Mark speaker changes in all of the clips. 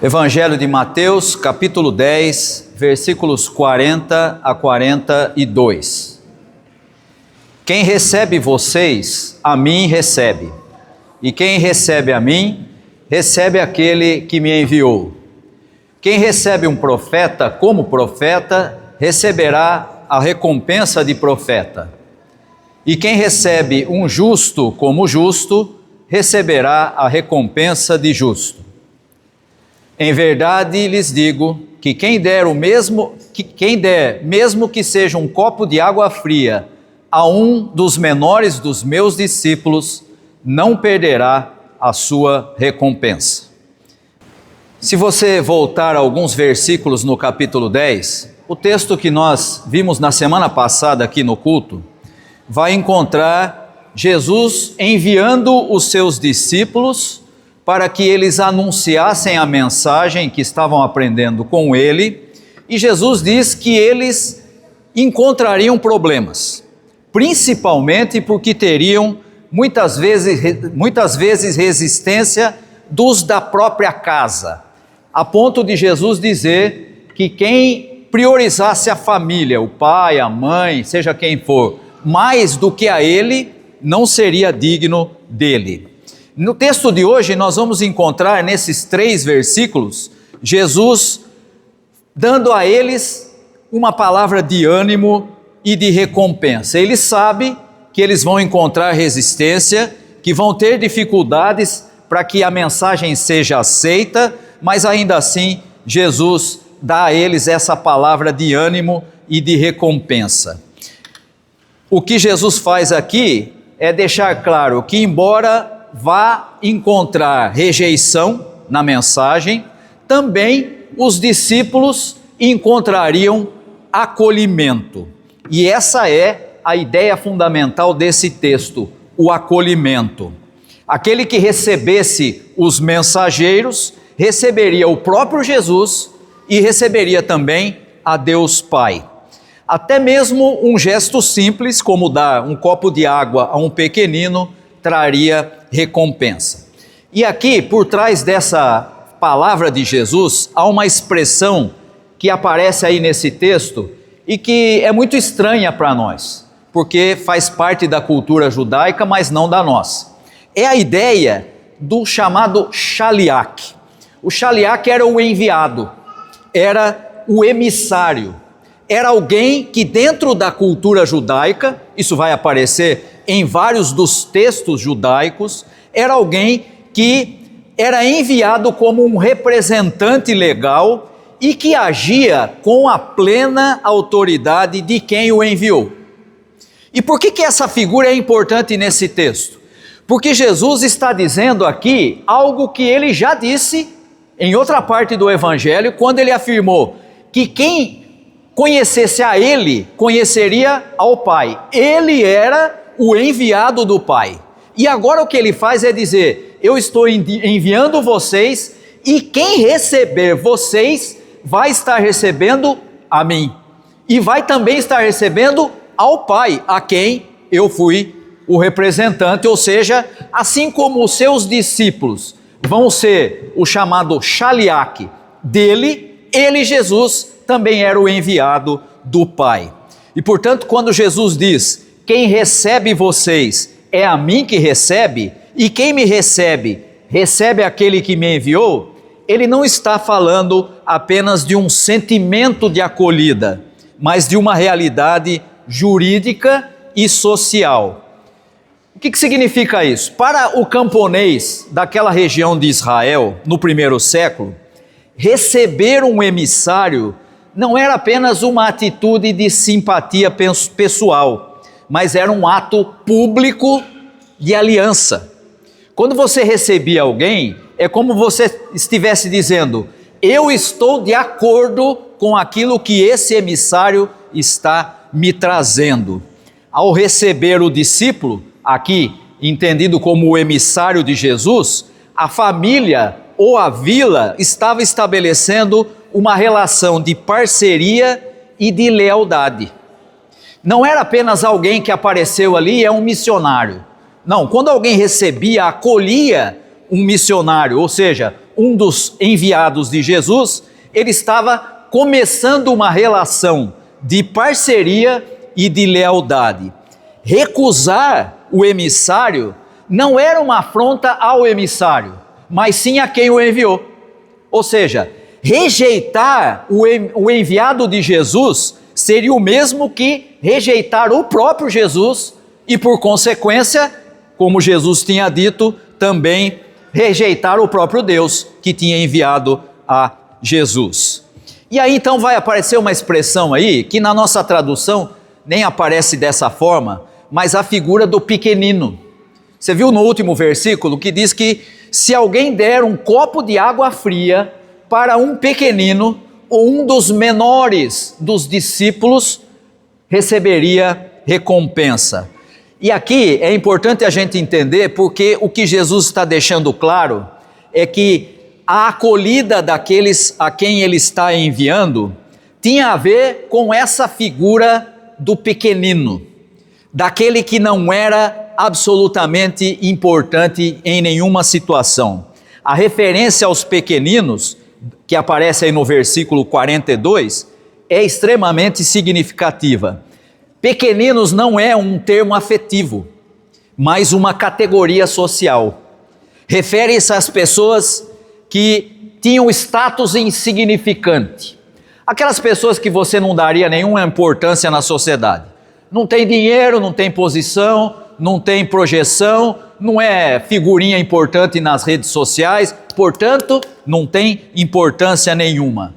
Speaker 1: Evangelho de Mateus, capítulo 10, versículos 40 a 42. Quem recebe vocês, a mim recebe. E quem recebe a mim, recebe aquele que me enviou. Quem recebe um profeta como profeta, receberá a recompensa de profeta. E quem recebe um justo como justo, receberá a recompensa de justo. Em verdade lhes digo que quem der, mesmo que seja um copo de água fria, a um dos menores dos meus discípulos, não perderá a sua recompensa. Se você voltar a alguns versículos no capítulo 10, o texto que nós vimos na semana passada aqui no culto, vai encontrar Jesus enviando os seus discípulos para que eles anunciassem a mensagem que estavam aprendendo com ele, e Jesus diz que eles encontrariam problemas, principalmente porque teriam muitas vezes resistência dos da própria casa, a ponto de Jesus dizer que quem priorizasse a família, o pai, a mãe, seja quem for, mais do que a ele, não seria digno dele. No texto de hoje nós vamos encontrar nesses 3 versículos, Jesus dando a eles uma palavra de ânimo e de recompensa. Ele sabe que eles vão encontrar resistência, que vão ter dificuldades para que a mensagem seja aceita, mas ainda assim Jesus dá a eles essa palavra de ânimo e de recompensa. O que Jesus faz aqui é deixar claro que, embora vá encontrar rejeição na mensagem, também os discípulos encontrariam acolhimento. E essa é a ideia fundamental desse texto, o acolhimento. Aquele que recebesse os mensageiros, receberia o próprio Jesus e receberia também a Deus Pai. Até mesmo um gesto simples, como dar um copo de água a um pequenino, traria recompensa. E aqui, por trás dessa palavra de Jesus, há uma expressão que aparece aí nesse texto e que é muito estranha para nós, porque faz parte da cultura judaica, mas não da nossa. É a ideia do chamado shaliach. O shaliach era o enviado, era o emissário, era alguém que dentro da cultura judaica, isso vai aparecer em vários dos textos judaicos, era alguém que era enviado como um representante legal e que agia com a plena autoridade de quem o enviou. E por que essa figura é importante nesse texto? Porque Jesus está dizendo aqui algo que ele já disse em outra parte do Evangelho, quando ele afirmou que quem conhecesse a ele, conheceria ao Pai. Ele era o enviado do Pai. E agora o que ele faz é dizer: eu estou enviando vocês, e quem receber vocês vai estar recebendo a mim, e vai também estar recebendo ao Pai, a quem eu fui o representante. Ou seja, assim como os seus discípulos vão ser o chamado shaliach dele, ele, Jesus, também era o enviado do Pai. E portanto, quando Jesus diz: quem recebe vocês é a mim que recebe, e quem me recebe, recebe aquele que me enviou, ele não está falando apenas de um sentimento de acolhida, mas de uma realidade jurídica e social. O que significa isso? Para o camponês daquela região de Israel, no primeiro século, receber um emissário não era apenas uma atitude de simpatia pessoal, mas era um ato público de aliança. Quando você recebia alguém, é como você estivesse dizendo: eu estou de acordo com aquilo que esse emissário está me trazendo. Ao receber o discípulo, aqui entendido como o emissário de Jesus, a família ou a vila estava estabelecendo uma relação de parceria e de lealdade. Não era apenas alguém que apareceu ali e é um missionário. Não, quando alguém recebia, acolhia um missionário, ou seja, um dos enviados de Jesus, ele estava começando uma relação de parceria e de lealdade. Recusar o emissário não era uma afronta ao emissário, mas sim a quem o enviou. Ou seja, rejeitar o enviado de Jesus seria o mesmo que rejeitar o próprio Jesus e, por consequência, como Jesus tinha dito, também rejeitar o próprio Deus que tinha enviado a Jesus. E aí então vai aparecer uma expressão aí que na nossa tradução nem aparece dessa forma, mas a figura do pequenino. Você viu no último versículo que diz que se alguém der um copo de água fria para um pequenino ou um dos menores dos discípulos, receberia recompensa. E aqui é importante a gente entender, porque o que Jesus está deixando claro é que a acolhida daqueles a quem ele está enviando tinha a ver com essa figura do pequenino, daquele que não era absolutamente importante em nenhuma situação. A referência aos pequeninos, que aparece aí no versículo 42, é extremamente significativa. Pequeninos não é um termo afetivo, mas uma categoria social. Refere-se às pessoas que tinham status insignificante. Aquelas pessoas que você não daria nenhuma importância na sociedade. Não tem dinheiro, não tem posição, não tem projeção, não é figurinha importante nas redes sociais, portanto, não tem importância nenhuma.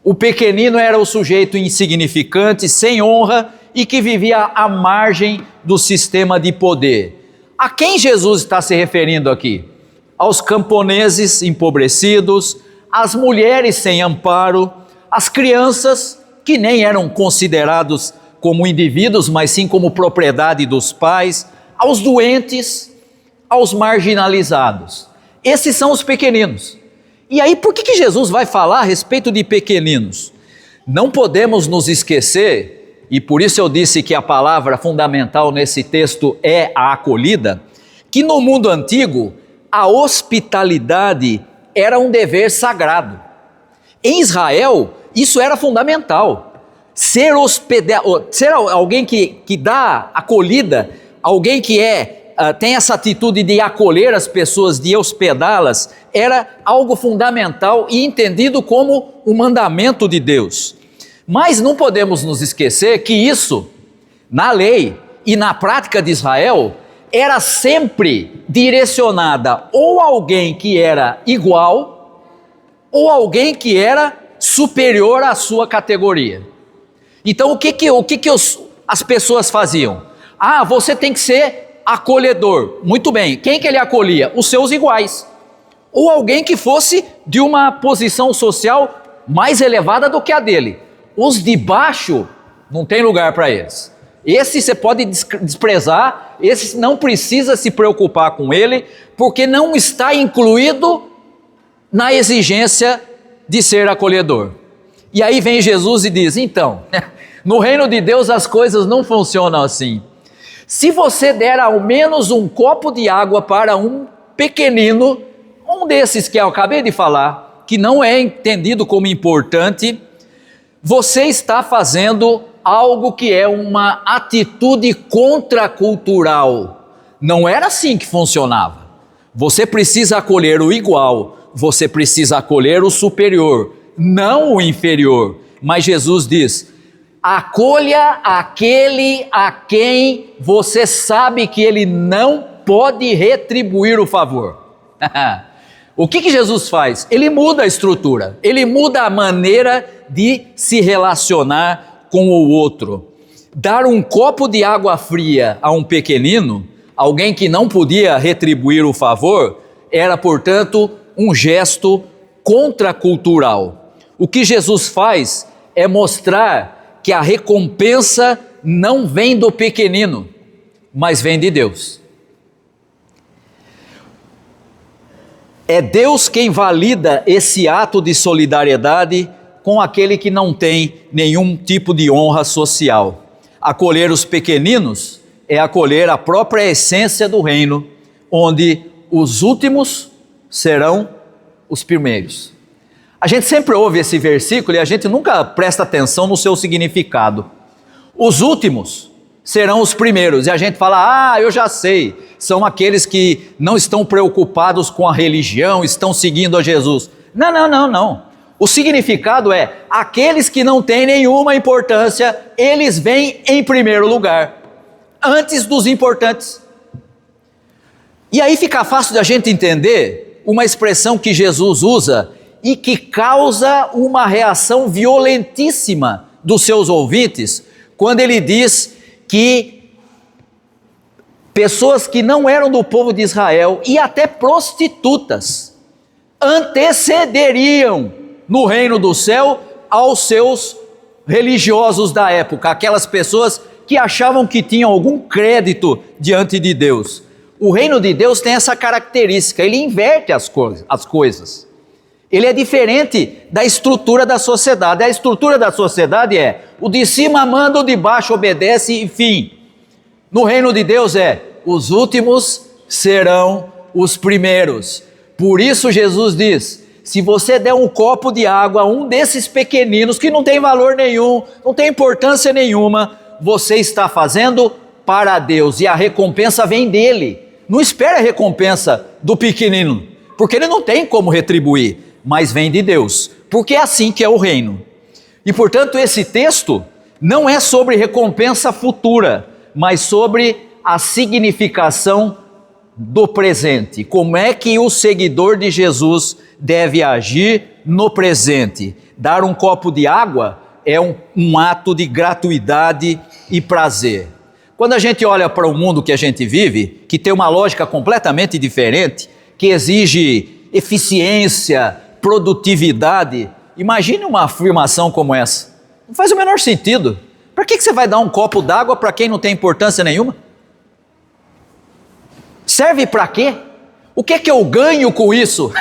Speaker 1: O pequenino era o sujeito insignificante, sem honra e que vivia à margem do sistema de poder. A quem Jesus está se referindo aqui? Aos camponeses empobrecidos, às mulheres sem amparo, às crianças que nem eram considerados como indivíduos, mas sim como propriedade dos pais, aos doentes, aos marginalizados. Esses são os pequeninos. E aí, por que Jesus vai falar a respeito de pequeninos? Não podemos nos esquecer, e por isso eu disse que a palavra fundamental nesse texto é a acolhida, que no mundo antigo, a hospitalidade era um dever sagrado. Em Israel, isso era fundamental. Ser alguém que dá acolhida, alguém que tem essa atitude de acolher as pessoas, de hospedá-las, era algo fundamental e entendido como um mandamento de Deus. Mas não podemos nos esquecer que isso, na lei e na prática de Israel, era sempre direcionada ou a alguém que era igual ou alguém que era superior à sua categoria. Então o que as pessoas faziam? Você tem que ser acolhedor. Muito bem, quem que ele acolhia? Os seus iguais. Ou alguém que fosse de uma posição social mais elevada do que a dele. Os de baixo, não tem lugar para eles. Esse você pode desprezar, esse não precisa se preocupar com ele, porque não está incluído na exigência de ser acolhedor. E aí vem Jesus e diz, então, no reino de Deus as coisas não funcionam assim. Se você der ao menos um copo de água para um pequenino, um desses que eu acabei de falar, que não é entendido como importante, você está fazendo algo que é uma atitude contracultural. Não era assim que funcionava. Você precisa acolher o igual, você precisa acolher o superior, não o inferior. Mas Jesus diz, acolha aquele a quem você sabe que ele não pode retribuir o favor. O que Jesus faz? Ele muda a estrutura, ele muda a maneira de se relacionar com o outro. Dar um copo de água fria a um pequenino, alguém que não podia retribuir o favor, era, portanto, um gesto contracultural. O que Jesus faz é mostrar que a recompensa não vem do pequenino, mas vem de Deus. É Deus quem valida esse ato de solidariedade com aquele que não tem nenhum tipo de honra social. Acolher os pequeninos é acolher a própria essência do reino, onde os últimos serão os primeiros. A gente sempre ouve esse versículo e a gente nunca presta atenção no seu significado. Os últimos serão os primeiros, e a gente fala, eu já sei, são aqueles que não estão preocupados com a religião, estão seguindo a Jesus. Não. O significado é, aqueles que não têm nenhuma importância, eles vêm em primeiro lugar, antes dos importantes. E aí fica fácil da gente entender uma expressão que Jesus usa e que causa uma reação violentíssima dos seus ouvintes, quando ele diz que pessoas que não eram do povo de Israel e até prostitutas antecederiam no reino do céu aos seus religiosos da época, aquelas pessoas que achavam que tinham algum crédito diante de Deus. O reino de Deus tem essa característica, ele inverte as coisas. Ele é diferente da estrutura da sociedade. A estrutura da sociedade é, o de cima manda, o de baixo obedece, enfim. No reino de Deus os últimos serão os primeiros. Por isso Jesus diz, se você der um copo de água a um desses pequeninos, que não tem valor nenhum, não tem importância nenhuma, você está fazendo para Deus, e a recompensa vem dele. Não espere a recompensa do pequenino, porque ele não tem como retribuir, mas vem de Deus, porque é assim que é o reino. E portanto esse texto não é sobre recompensa futura, mas sobre a significação do presente. Como é que o seguidor de Jesus deve agir no presente? Dar um copo de água é um ato de gratuidade e prazer. Quando a gente olha para o mundo que a gente vive, que tem uma lógica completamente diferente, que exige eficiência, produtividade, imagine uma afirmação como essa. Não faz o menor sentido. Para que você vai dar um copo d'água para quem não tem importância nenhuma? Serve para quê? O que é que eu ganho com isso?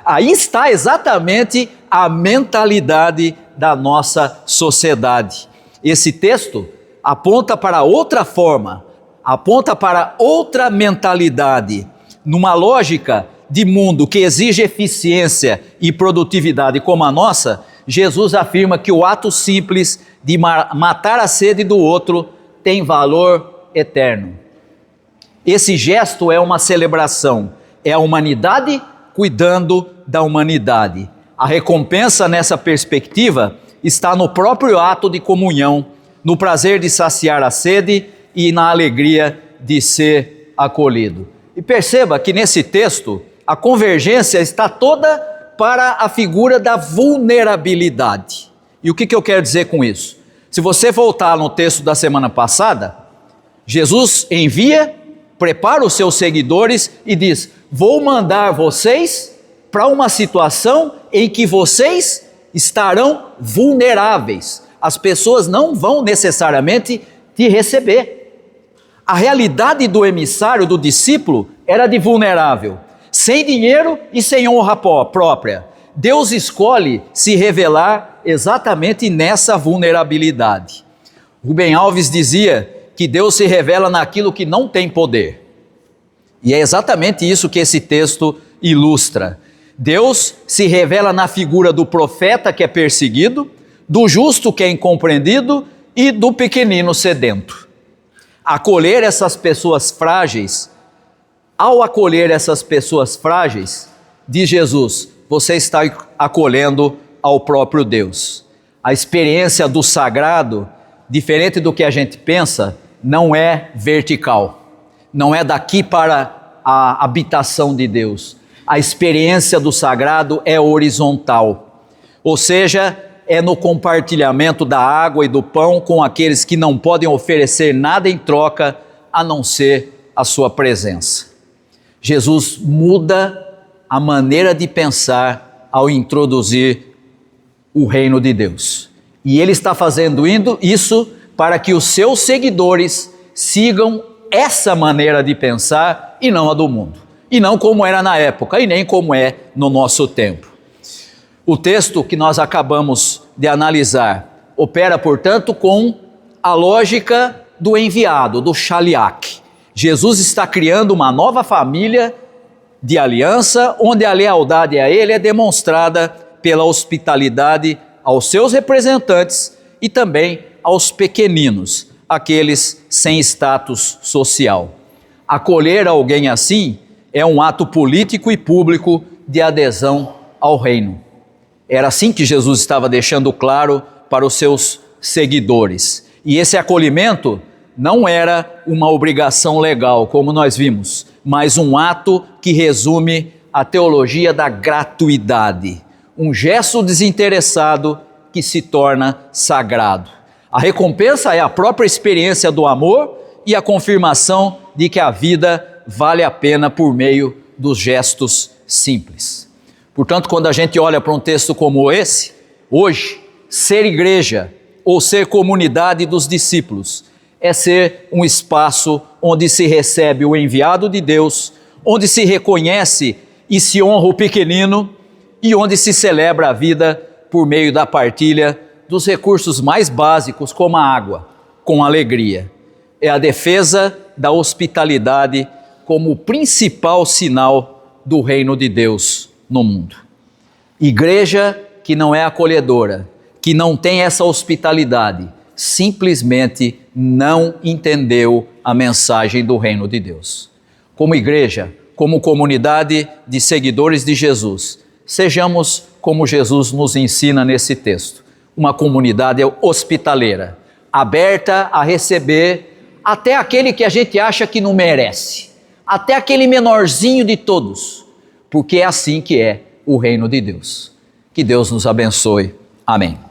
Speaker 1: Aí está exatamente a mentalidade da nossa sociedade. Esse texto aponta para outra forma, aponta para outra mentalidade, numa lógica de mundo que exige eficiência e produtividade como a nossa. Jesus afirma que o ato simples de matar a sede do outro tem valor eterno. Esse gesto é uma celebração, é a humanidade cuidando da humanidade. A recompensa nessa perspectiva está no próprio ato de comunhão, no prazer de saciar a sede e na alegria de ser acolhido. E perceba que nesse texto a convergência está toda para a figura da vulnerabilidade. E o que eu quero dizer com isso? Se você voltar no texto da semana passada, Jesus envia, prepara os seus seguidores e diz, vou mandar vocês para uma situação em que vocês estarão vulneráveis. As pessoas não vão necessariamente te receber. A realidade do emissário, do discípulo, era de vulnerável, sem dinheiro e sem honra própria. Deus escolhe se revelar exatamente nessa vulnerabilidade. Rubem Alves dizia que Deus se revela naquilo que não tem poder. E é exatamente isso que esse texto ilustra. Deus se revela na figura do profeta que é perseguido, do justo que é incompreendido e do pequenino sedento. Acolher essas pessoas frágeis, ao acolher essas pessoas frágeis, diz Jesus, você está acolhendo ao próprio Deus. A experiência do sagrado, diferente do que a gente pensa, não é vertical, não é daqui para a habitação de Deus. A experiência do sagrado é horizontal, ou seja, é no compartilhamento da água e do pão com aqueles que não podem oferecer nada em troca a não ser a sua presença. Jesus muda a maneira de pensar ao introduzir o reino de Deus. E Ele está fazendo isso para que os seus seguidores sigam essa maneira de pensar e não a do mundo. E não como era na época e nem como é no nosso tempo. O texto que nós acabamos de analisar opera, portanto, com a lógica do enviado, do Shaliach. Jesus está criando uma nova família de aliança, onde a lealdade a Ele é demonstrada pela hospitalidade aos seus representantes e também aos pequeninos, aqueles sem status social. Acolher alguém assim é um ato político e público de adesão ao reino. Era assim que Jesus estava deixando claro para os seus seguidores. E esse acolhimento não era uma obrigação legal, como nós vimos, mas um ato que resume a teologia da gratuidade, um gesto desinteressado que se torna sagrado. A recompensa é a própria experiência do amor e a confirmação de que a vida vale a pena por meio dos gestos simples. Portanto, quando a gente olha para um texto como esse, hoje, ser igreja ou ser comunidade dos discípulos é ser um espaço onde se recebe o enviado de Deus, onde se reconhece e se honra o pequenino e onde se celebra a vida por meio da partilha dos recursos mais básicos, como a água, com alegria. É a defesa da hospitalidade como o principal sinal do reino de Deus no mundo. Igreja que não é acolhedora, que não tem essa hospitalidade, simplesmente não entendeu a mensagem do reino de Deus. Como igreja, como comunidade de seguidores de Jesus, sejamos como Jesus nos ensina nesse texto, uma comunidade hospitaleira, aberta a receber até aquele que a gente acha que não merece, até aquele menorzinho de todos, porque é assim que é o reino de Deus. Que Deus nos abençoe. Amém.